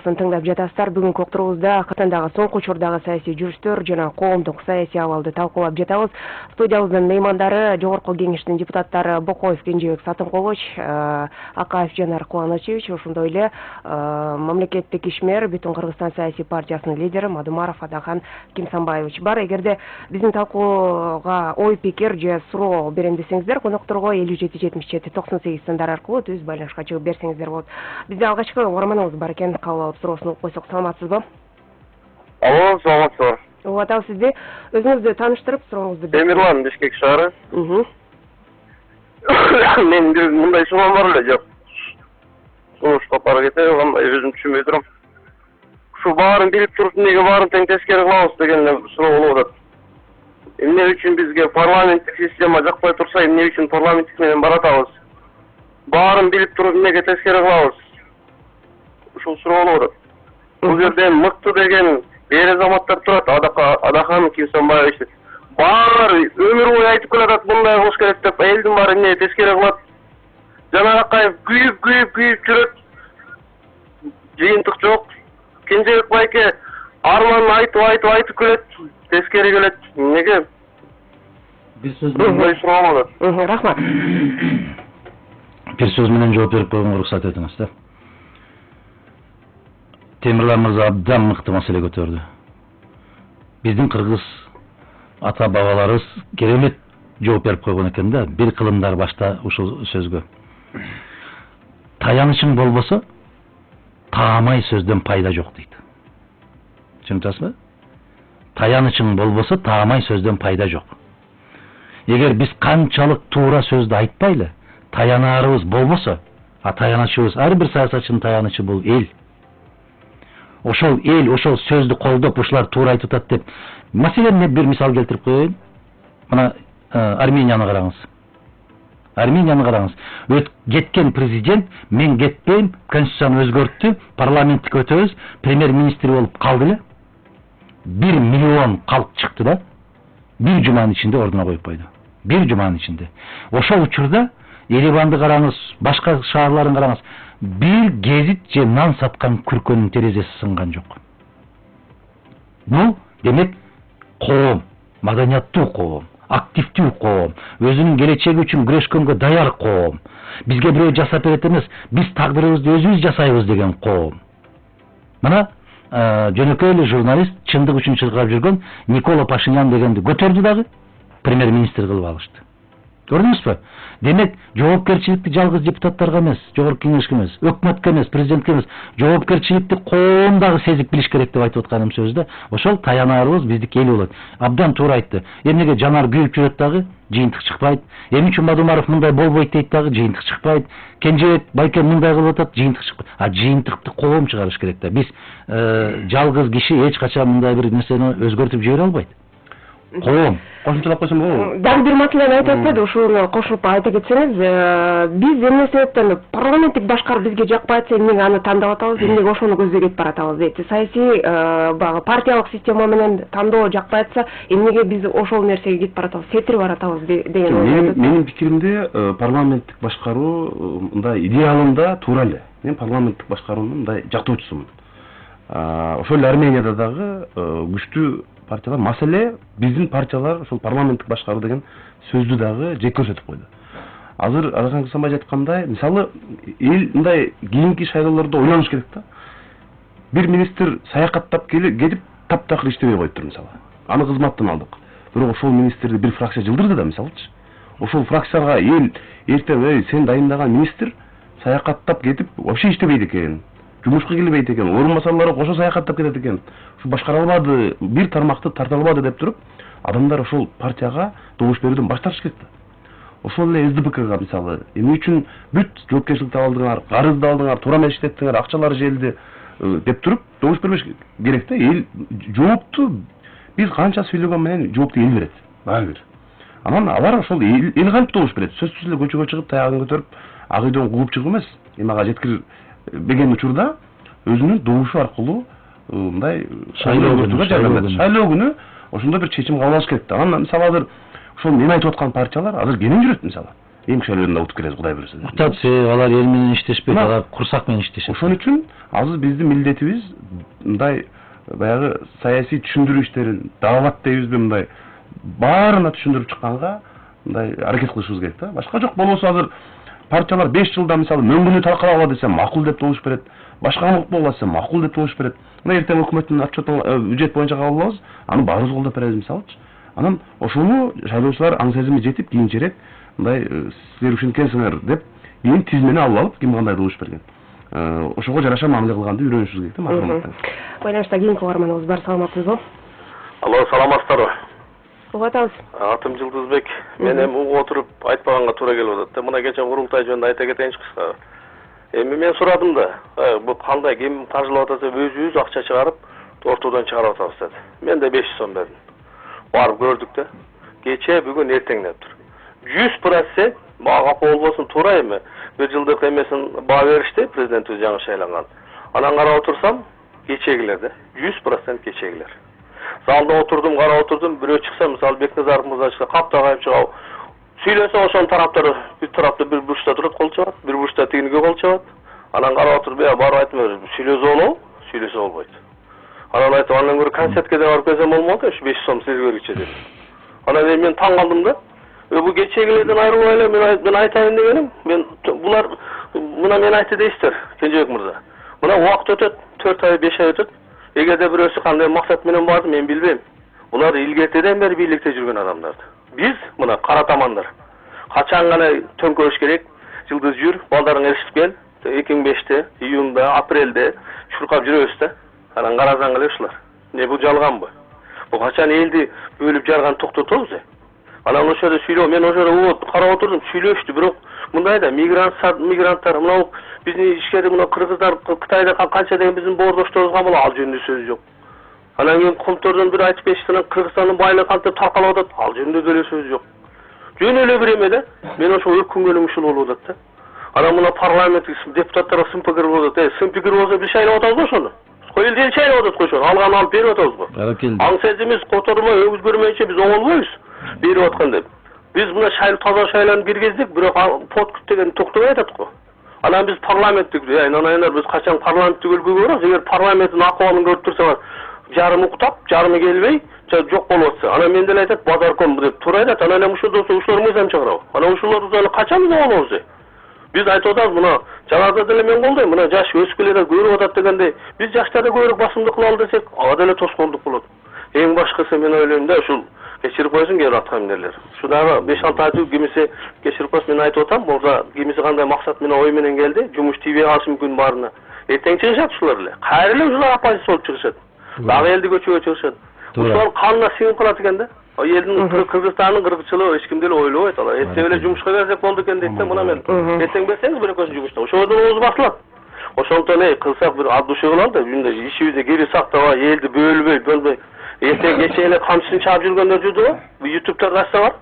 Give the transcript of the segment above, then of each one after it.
программасын тыңдап жатасыздар. Бүгүнкү уктуруубузда Катандагы соңку учурдагы саясий жүрүштөр жана коомдук саясий абалды талкуулап жатабыз. Студиябыздын меймандары Жогорку Кеңештин депутаттары Бокоев Кенжебек Сатынкулович, Акаев Жанар Кубанычевич, ошондой эле мамлекеттик ишмер Бүтүн Кыргызстан саясий партиясынын лидери Мадумаров Адахан Кимсанбаевич бар. Эгерде биздин талкууга ой пикир же суроо берем десеңиздер, конокторго 5777-98 сандар аркылуу түз байланышка чыгып берсеңиздер болот. Бизде алгачкы угарманыбыз бар экен, кабыл алып суроосун угуп койсок, саламатсызбы? Алло, саламатсызбы. Угуп атабыз сизди. Өзүңүздү тааныштырып, сурооңузду бериңиз. Темирлан, Бишкек шаары. Мен бир мындай суроом бар эле, жок. Сунушка пара кете, кандай өзүм түшүнбөй турам. Ушу баарын билип туруп, эмнеге баарын тең тескери кылабыз деген суроо болуп атат. Эмне үчүн бизге парламенттик система жакпай турса, эмне үчүн парламенттик менен баратабыз? Баарын билип туруп, эмнеге тескери кылабыз? Ушул суроо болуп атат. Бул жерде мыкты деген эр азаматтар турат, Адахан Кимсанбаевич. Баары өмүр бою айтып келатат, мындай кылыш керек деп, элдин баары эмне тескери кылат? Жанар Акаев күйүп жүрөт. Жыйынтык жок. Кенжебек байке арманын айтып келет, тескери келет. Эмнеге? Бир сөз менен суроо болот. Рахмат. Бир сөз менен жооп берип койгонго уруксат этиңиз да. Темирлан мырза абдан мыкты маселе көтөрдү. Биздин кыргыз ата бабаларыбыз керемет жооп берип койгон экен да, бир кылымдар башта ушул сөзгө. Таянычың болбосо, таамай сөздөн пайда жок дейт. Түшүнүп атасызбы? Таянычың болбосо, таамай сөздөн пайда жок. Эгер биз канчалык туура сөздү айтпайлы, таянарыбыз болбосо, таянычыбыз, ар бир саясатчынын таянычы бул эл. Ошол эл, ошол сөздү колдоп, ушулар туура айтып атат деп. Маселен бир мисал келтирип коеюн. Мына Арменияны караңыз. Арменияны караңыз. Кеткен президент, мен кетпейм, конституцияны өзгөрттү, парламенттик өтөбүз, премьер-министр болуп калды эле. 1 миллион калк чыкты да. Бир жуманын ичинде ордуна коюп койду. Бир жуманын ичинде. Ошол учурда Ереванды караңыз, башка шаарларын караңыз. Бир гезит же нан саткан күркөнүн терезеси сынган жок. Бул демек коом, маданияттуу коом, активдүү коом, өзүнүн келечеги үчүн күрөшкөнгө даяр коом. Бизге бирөө жасап берет эмес, биз тагдырыбызды өзүбүз жасайбыз деген коом. Мына жөнөкөй эле журналист чындык үчүн чыркап жүргөн Никола Пашинян дегенди көтөрдү дагы премьер-министр кылып алышты. Көрдүңүзбү? Демек, жоопкерчиликти жалгыз депутаттарга эмес, жогорку кеңешке эмес, өкмөткө эмес, президентке эмес, жоопкерчиликти коом дагы сезип билиш керек деп айтып атканым сөздө. Ошол таянарыбыз биздики эл болот. Абдан туура айтты. Эмнеге Жанар күйүп жүрөт дагы, жыйынтык чыкпайт. Эмне үчүн Мадумаров мындай болбойт дейт дагы, жыйынтык чыкпайт. Кенжебек байке мындай кылып атат, жыйынтык чыкпайт. Жыйынтыкты коом чыгарыш керек да. Биз жалгыз киши эч качан мындай бир нерсени өзгөртүп жибере албайт. Коом. Кошумчалап койсом болобу? Дагы бир маселени айтып атпайбы, ушуну кошуп айта кетсеңиз, биз эмне себептен парламенттик башкаруу бизге жакпай атса, эмнеге аны тандап атабыз, эмнеге ошону көздөй кетип баратабыз дейт. Саясий баягы партиялык система менен тандоо жакпай атса, эмнеге биз ошол нерсеге кетип баратабыз, сетирип баратабыз деген ой. Менин пикиримде парламенттик башкаруу мындай идеалында туура эле. Мен парламенттик башкаруунун мындай жактоочусумун. Ошол эле Арменияда дагы күчтүү партиялар, маселе биздин партиялар ошол парламенттик башкаруу деген сөздү дагы жек көрсөтүп койду. Азыр Адахан Кимсанбаевич айткандай, мисалы эл мындай кийинки шайлоолордо ойлонуш керек да. Бир министр саякаттап кетип таптакыр иштебей коюптур мисалы. Аны кызматтан алдык. Бирок ошол министрди бир фракция жылдырды да мисалычы. Ошол фракцияга эл эртең сен дайындаган министр саякаттап кетип вообще иштебейт экен. Жумушка келбейт экен, орун басарлары кошо саякаттап кетет экен. Ушу башкара албады, бир тармакты тарта албады деп туруп, адамдар ошол партияга добуш берүүдөн баш тартыш керек да. Ошол эле СДПКга мисалы, эмне үчүн бүт жоопкерчиликти алдыңар, карызды алдыңар, туура эмес иштеттиңер, акчалар желди деп туруп добуш бербеш керек да. Эл жоопту биз канча сүйлөгөн менен жоопту эл берет. Баары. Анан алар ошол эл кантип добуш берет? Сөзсүз эле көчөгө чыгып таягын көтөрүп, ак үйдөн кууп чыгуу эмес. Эмага жеткир деген учурда өзүнүн добушу аркылуу мындай шайлоо күнү ошондой бир чечим кабыл алыш керек да. Анан мисалы азыр ошол мен айтып аткан партиялар азыр кенен жүрөт мисалы. эң шайларында утуп келебиз, Кудай буюрса. Утат, алар эл менен иштешпейт, алар курсак менен иштешет. Ошон үчүн азыр биздин милдетибиз мындай баягы саясий түшүндүрүү иштерин, даават дейбизби, мындай баарына түшүндүрүп чыкканга мындай аракет кылышыбыз керек да. Башка жок болбосо азыр партиялар 5 жылда мисалы мөңгүнү талкалап десем макул деп добуш берет. Башка кылып боло десем макул деп добуш берет. Мына эртең өкмөттүн отчетун бюджет боюнча кабыл алабыз, аны баарыбыз колдоп беребиз мисалычы. Анан ошону шайлоочулар аң сезими жетип кийинчерээк мындай силер ушинткенсиңер деп кийин тизмени алып ким кандай добуш берген. Ошого жараша мамиле кылганды үйрөнүшүбүз керек да мархаматтан. Байланышта кийинки угарманыбыз бар, саламатсызбы? Алло, саламатсыздарбы? Угуп атабыз. Атым Жылдызбек. Мен эми угуп отуруп айтпаганга туура келип атат. Мына кече курултай жөнүндө айта кетейинчи кыска. Эми мен сурадым да, бул кандай ким каржылап атса өзүбүз акча чыгарып, ортодон чыгарып атабыз деди. Мен де 500 сом бердим. Барып көрдүк да. Кече бүгүн эртең деп тур. 100% мага капа болбосун туура эми. Bir жылдык эмесин баа беришти, президентибиз жаңы шайланган. Анан карап отурсам, кечегилер да. 100% кечегилер. Залда отурдум, карап отурдум, бирөө чыкса, мисалы Бекназаров мырза чыкса, каптагайып чыгып, сүйлөсө ошонун тараптары бир тарапта бир бурчта турат, кол чабат, бир бурчта тигиниге кол чабат. Анан карап отуруп, барып айтмыр, сүйлөсө болобу? Сүйлөсө болбойт. Анан айтып, андан көрө концертке да барып келсем болмок, 500 сом силерге беричи деди. Анан мен таң калдым да. Bu geçegilерден айрылбайлы мен айтайын дегеним, мен булар мына мен айтты дейсиздер, Кенжебек мырза. Мына убакыт өтөт, 4 ай 5 ай өтөт. Эгерде бирөөсү кандай максат менен барды, мен билбейм. Булар илгертеден бери бийликте жүргөн адамдар. Биз мына кара тамандар. Качан гана төңкөрүш керек, Жылдыз жүр, балдарың эрешип кел, 2005-те, июнда, апрелде чуркап жүрөбүз да. Анан карасаң эле ушулар. Не бул жалганбы? Бул качан элди бөлүп жарган токтотобуз? Анан ошода сүйлөө, мен ошода карап отурдум, сүйлөштү, бирок мындай да мигранттар, мына биздин ишкери мына кыргыздар, Кытайда канча деген биздин боордошторубузга боло, ал жөнүндө сөз жок. Анан кийин Кумтордон бир айтып беришти, Кыргызстандын байлыгы кантип таркалып атат, ал жөнүндө деле сөз жок. Жөн эле бир эме да, мен ошо өкүнгөнүм ушул болуп атат да. Анан мына парламенттик депутаттарга сын пикир болуп атат, сын пикир болсо биз шайлап атабыз ошону. Элден шайлап атат ошону, алганын алып берип атабызбы? Аң сезимиз котормой, өзгөрмөйүнчө биз оңолбойбуз. Берип аткан деп. Биз мына таза шайланып киргиздик, бирок подкуп деген токтобой атат го. Анан биз парламенттик, нанайнар биз качан парламенттик өлкөгө барабыз, эгер парламенттин акыбалын көрүп турсаңар, жарымы уктап, жарымы келбей, жок болуп атса. Анан мен деле айтат, базарком деп туура айтат. Анан эми ушул болсо ушулар мыйзам чыгарабы? Анан ушуларды качан биз оңолобуз? Биз айтып атабыз, мына жаларда деле мен колдойм, мына жаш өсүп келе көрүп атат дегенде, биз жаштарда көбүрөөк басымдык кылалы десек, ага деле тоскоолдук болот. Эң башкысы мен ойлойм да, ушул кечирип койсун кээ аткан нерлер. Ушу дагы 5-6 ай кимиси кечирип койсун, мен айтып атам, болсо кимиси кандай максат менен ой менен келди, жумуш тийбей калышы мүмкүн баарына. Эртең чыгышат ушулар эле. Кайра эле ушулар оппозиция болуп чыгышат. Дагы элди көчөгө чыгышат. Ушулар канына сиңип калат экен да. Элдин Кыргызстандын кыргызчылыгы эч ким деле ойлобойт. Алар эртең эле жумушка берсек болду экен дейт да, мына мен. Эртең берсеңиз бир экөөсү жумушта. Ошодон ооз басылат. Ошондон кылсак бир ад душы кылалы да, мындай ишибизди кири сактабай, элди бөлбөй. Эртең кече эле камчысын чаап жүргөндөр жүрдү го. YouTube'да качса бар.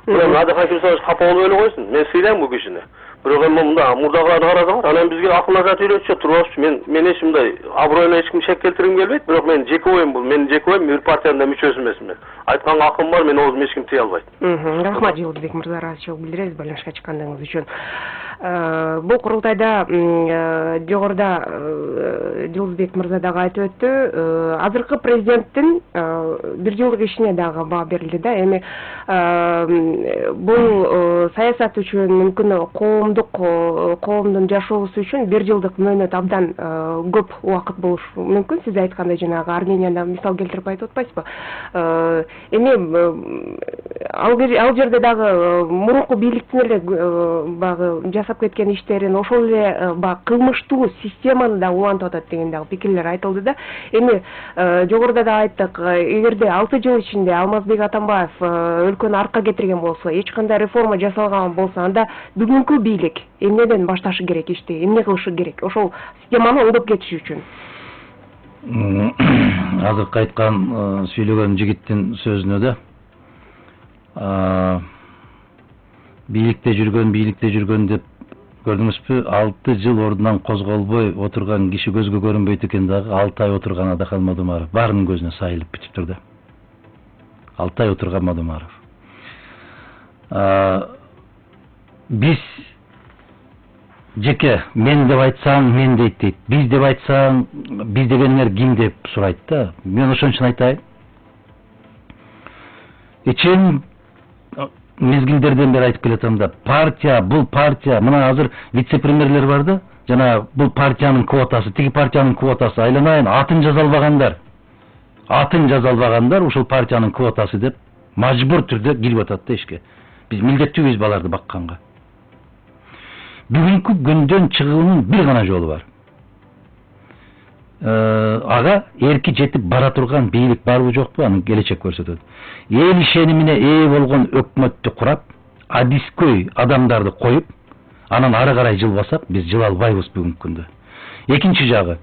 Мына Надыхан Кирсанович капа болуп эле койсун. Мен сыйлайм бул кишини. Бирок эми мында мурдагыларды карасаңар, анан бизге акылына зат үйрөтүшөт, турбапчы. Мен эч мындай аброюна эч ким шек келтиргим келбейт, бирок мен жеке оюм бул. Менин жеке оюм, бир партиянын да мүчөсү эмесмин мен. Айтканга акым бар, мен оозумду эч ким тыя албайт. Рахмат Жылдызбек мырза, ыраазычылык билдиребиз байланышка чыккандыгыңыз үчүн. Бул курултайда жогоруда Жылдызбек мырза дагы айтып өттү, азыркы президенттин бир жылдык ишине дагы баа берилди да. Эми бул саясат үчүн мүмкүн коомдун жашоосу үчүн бир жылдык мөөнөт абдан көп убакыт болушу мүмкүн. Сиз айткандай жанагы Армениядан мисал келтирип айтып атпайсызбы? Эми ал жерде дагы мурунку бийликтин эле багы жасап кеткен иштерин, ошол эле кылмыштуу системаны да улантып атат деген дагы пикирлер айтылды да. Эми жогоруда да айттык, эгерде 6 жыл ичинде Алмазбек Атамбаев өлкөнү арка кетирген болсо, эч кандай реформа жасалган болсо, анда бүгүнкү бийлик эмнеден башташы керек ишти, эмне кылышы керек ошол системаны оңдоп кетиш үчүн? Азыркы айткан сүйлөгөн жигиттин сөзүнө да бийликте жүргөн деп көрдүңүзбү? 6 жыл ордунан козголбой отурган киши көзгө көрүнбөйт экен дагы. 6 ай отурган Адахал Мадумаров баарынын көзүнө сайылып бүтүптүр да. 6 ай отурган Мадумаров. Биз жеке мен деп айтсаң мен дейт. Биз деп айтсаң биз дегенler ким деп сурайт да. Мен ошон үчүн айтайын. Эчем мезгилдерден бери айтып келатам да, бул партия, мына азыр вице-премьерлер бар да, жана бул партиянын квотасы, тиги партиянын квотасы, айланайын, атын жаза албагандар ушул партиянын квотасы деп мажбур түрдө кирип атат да ишке. Биз милдеттүүбүз баларды бакканга. Бүгүнкү күндөн чыгуунун бир гана жолу бар. Ага эрки жетип бара турган бийлик барбы жокпу, аны келечек көрсөтөт. Эл ишенимине ээ болгон өкмөттү курап, адискөй адамдарды коюп, анан ары карай жылбасак, биз жыла албайбыз бүгүнкү күндө. Экинчи жагы,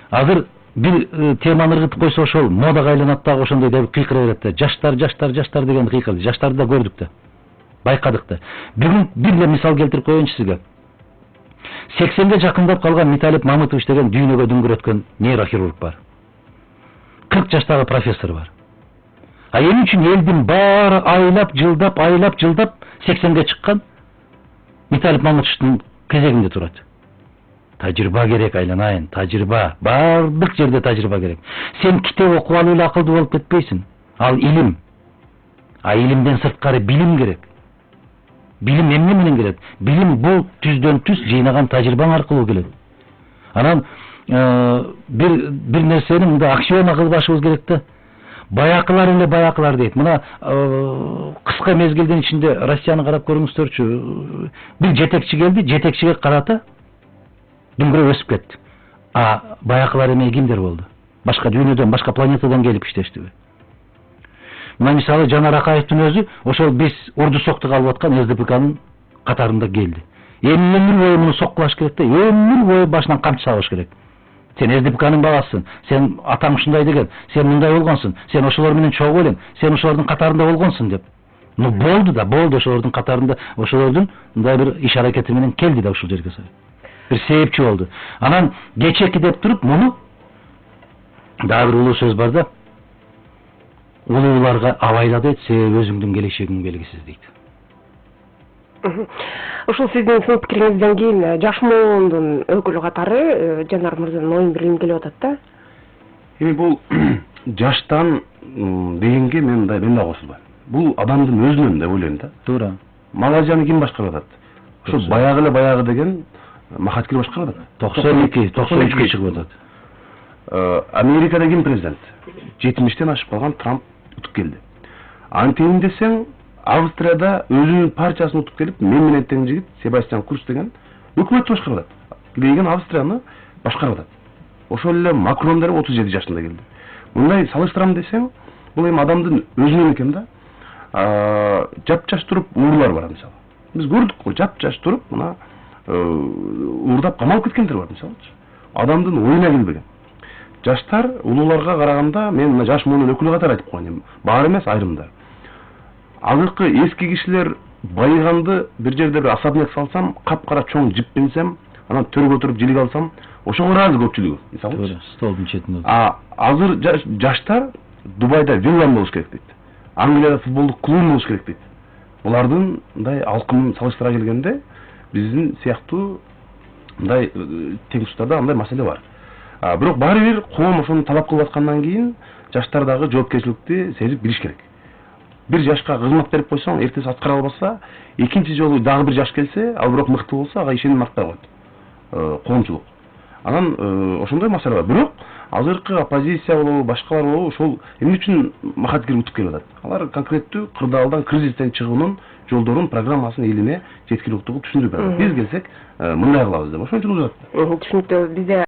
азыр бир теманы ыргытып койсо ошол модага айланат дагы, ошондой деп кыйкыра берет да. Жаштар деген кыйкырды. Жаштарды да көрдүк да. Байкадык да. Бүгүн бир эле мисал келтирип коеюнчу сизге. 80ге жакындап калган Миталип Мамытович деген дүйнөгө дүңгүрөткөн нейрохирург бар. 40 жаштагы профессор бар. А эмне үчүн элдин баары айлап жылдап 80ге чыккан Миталип Мамытовичтин кезегинде турат? Тажрыйба керек, айланайын, тажрыйба. Бардык жерде тажрыйба керек. Сен китеп окуп алып эле акылдуу болуп кетпейсиң. Ал илим. А илимден сырткары билим керек. Билим эмне менен келет? Билим бул түздөн түз жыйнаган тажрыйбаң аркылуу келет. Анан бир нерсени мында аксиома кылбашыбыз керек да. Баякылар эле баякылар дейт. Мына кыска мезгилдин ичинде Россияны карап көрүңүздөрчү. Бир жетекчи келди, жетекчиге карата дүңгүрөп өсүп кетти. А баякылар эме кимдер болду? Башка дүйнөдөн, башка планетадан келип иштештиби? Мына мисалы Жанар Акаевдин өзү ошол биз орду соктук алып аткан СДПКнын катарында келди. Өмүр бою муну соккулаш керек да, өмүр бою башынан камчы сабыш керек. Сен СДПКнын баласысың, сен атаң ушундай деген, сен мындай болгонсуң, сен ошолор менен чогуу элең, сен ошолордун катарында болгонсуң деп. Ну болду да, болду ошолордун катарында, ошолордун мындай бир иш аракети менен келди да ушул жерге. Бир себепчи болду. Анан кечеки деп туруп муну дагы бир улуу сөз бар да. Улууларга абайла дейт, себеби өзүңдүн келечегиң белгисиз дейт. Ушул сиздин сын пикириңизден кийин жаш муундун өкүлү катары Жанар мырзанын оюн билгим келип атат да. Эми бул жаштан дегенге мен да кошулбайм. Бул адамдын өзүнөн деп ойлойм да. Туура. Малайзияны ким башкарып атат? Ошо баягы деген Махатхир башкарып атат. 93-кө чыгып атат. Америкада ким президент? 70-тен ашып калган Трамп утуп келди. Антейин десең, Австрияда өзүнүн партиясын утуп келип, мен менен тең жигит Себастьян Курц деген өкмөттү башкарып атат. Деген Австрияны башкарып атат. Ошол эле Макрон деле 37 жашында келди. Мындай салыштырам десең, бул эми адамдын өзүнөн экен да. Жап-жаш туруп уурлар бар мисалы. Биз көрдүк го, жап-жаш туруп мына уурдап камалып кеткендер бар мисалычы. Адамдын оюна келбеген. Жаштар улууларга караганда мен мына жаш муунун өкүлү катары айтып коеюн. Баары эмес, айрымдар. Азыркы эски кишилер байыганды бир жерде бир особняк салсам, капкара чоң жип минсем, анан төргө отуруп жилик алсам, ошого ыраазы көпчүлүгү, мисалы. Столдун четинде. Азыр жаштар Дубайда виллам болуш керек дейт. Англияда футболдук клуб болуш керек дейт. Булардын мындай алкымын салыштыра келгенде биздин сыяктуу мындай тең тустарда андай маселе бар. Бирок баары бир коом ошону талап кылып аткандан кийин жаштар дагы жоопкерчиликти сезип билиш керек. Бир жашка кызмат берип койсоң, эртеси аткара албаса, экинчи жолу дагы бир жаш келсе, ал бирок мыкты болсо, ага ишенип артпай койот. Коомчулук. Анан ошондой маселе бар. Бирок азыркы оппозиция болобу, башкалар болобу, ошол эмне үчүн Махатхир утуп келип атат? Алар конкреттүү кырдаалдан, кризистен чыгуунун жолдорун, программасын элине жеткиликтүү түшүндүрүп берет. Биз келсек, мындай кылабыз деп. Ошон үчүн узат. Түшүнүктүү. Бизде